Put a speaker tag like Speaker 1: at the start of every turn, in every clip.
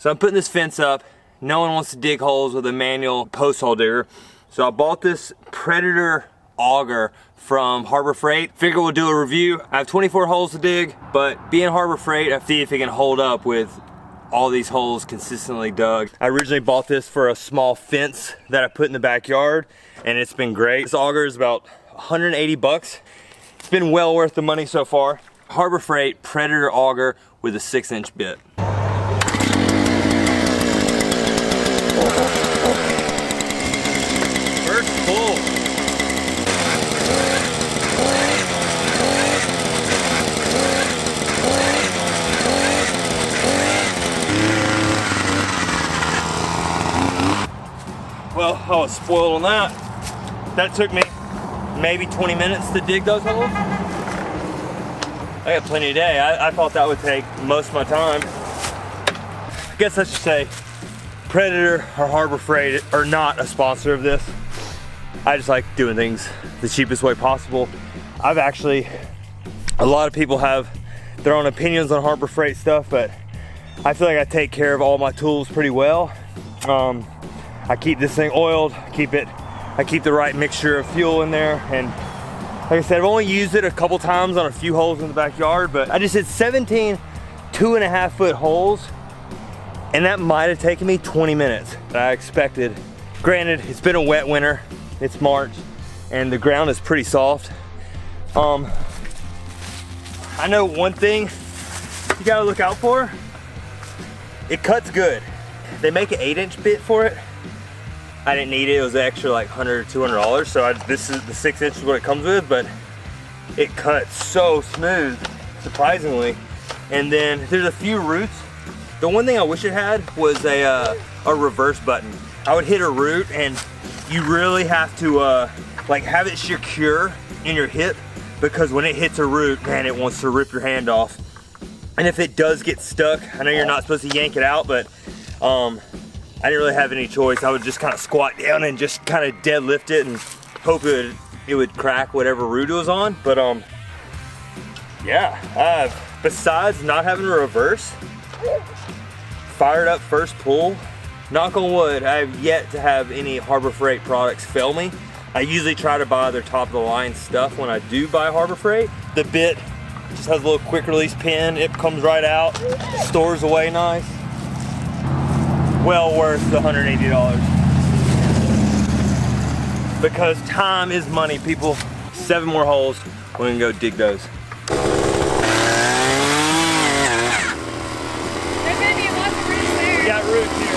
Speaker 1: So I'm putting this fence up. No one wants to dig holes with a manual post hole digger. So I bought this Predator auger from Harbor Freight. Figure we'll do a review. I have 24 holes to dig, but being Harbor Freight, I see if it can hold up with all these holes consistently dug. I originally bought this for a small fence that I put in the backyard, and it's been great. This auger is about 180 bucks. It's been well worth the money so far. Harbor Freight Predator auger with a 6-inch bit. First pull. Well, I was spoiled on that. That took me maybe 20 minutes to dig those holes. I got plenty of day. I thought that would take most of my time. I guess I should say Predator or Harbor Freight are not a sponsor of this. I just like doing things the cheapest way possible. A lot of people have their own opinions on Harbor Freight stuff, but I feel like I take care of all my tools pretty well. I keep this thing oiled, I keep the right mixture of fuel in there, and like I said, I've only used it a couple times on a few holes in the backyard, but I just did 17 2.5 foot holes, and that might have taken me 20 minutes that I expected. Granted, it's been a wet winter, it's March, and the ground is pretty soft. I know one thing you gotta look out for, it cuts good. They make an 8-inch bit for it. I didn't need it. It was extra like $100, $200. So this is the 6-inch is what it comes with, but it cuts so smooth, surprisingly. And then there's a few roots. The one thing I wish it had was a reverse button. I would hit a root, and you really have to like have it secure in your hip, because when it hits a root, man, it wants to rip your hand off. And if it does get stuck, I know you're not supposed to yank it out, but I didn't really have any choice. I would just kind of squat down and just kind of deadlift it and hope it would crack whatever root it was on. But yeah, besides not having a reverse, fired up first pull, knock on wood, I have yet to have any Harbor Freight products fail me. I usually try to buy their top of the line stuff when I do buy Harbor Freight. The bit just has a little quick release pin. It comes right out, stores away nice. Well worth the $180. Because time is money, people. 7 more holes, we're gonna go dig those.
Speaker 2: There's gonna be lots of roots there.
Speaker 1: We got roots here.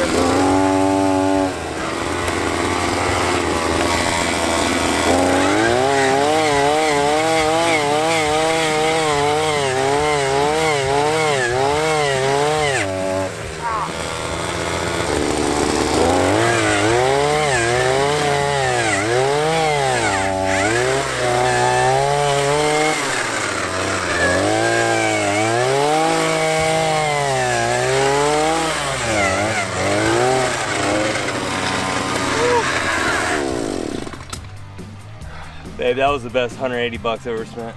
Speaker 1: Babe, that was the best 180 bucks ever spent.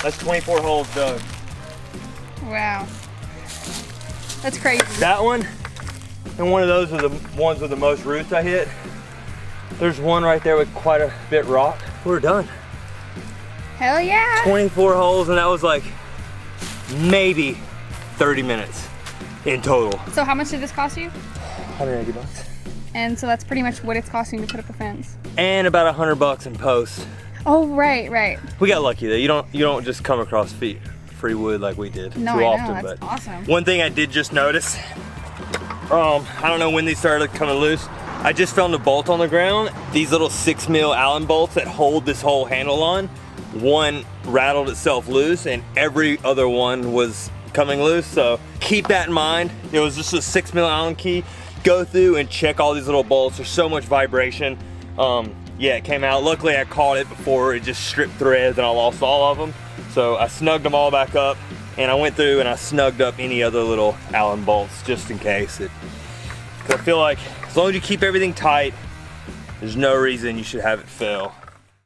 Speaker 1: That's 24 holes dug.
Speaker 2: Wow. That's crazy.
Speaker 1: That one and one of those are the ones with the most roots I hit. There's one right there with quite a bit rock. We're done.
Speaker 2: Hell yeah.
Speaker 1: 24 holes, and that was like maybe 30 minutes in total.
Speaker 2: So how much did this cost you?
Speaker 1: 180 bucks.
Speaker 2: And so that's pretty much what it's costing to put up a fence.
Speaker 1: And about 100 bucks in post.
Speaker 2: Oh, right, right.
Speaker 1: We got lucky though. You don't just come across free wood like we did
Speaker 2: No,
Speaker 1: too
Speaker 2: I know,
Speaker 1: often.
Speaker 2: that's
Speaker 1: but
Speaker 2: awesome.
Speaker 1: One thing I did just notice, I don't know when these started coming loose. I just found a bolt on the ground. These little 6mm Allen bolts that hold this whole handle on, one rattled itself loose and every other one was coming loose. So keep that in mind. It was just a 6mm Allen key. Go through and check all these little bolts. There's so much vibration. Yeah, it came out. Luckily I caught it before it just stripped threads and I lost all of them. So I snugged them all back up, and I went through and I snugged up any other little Allen bolts just in case. I feel like as long as you keep everything tight, there's no reason you should have it fail.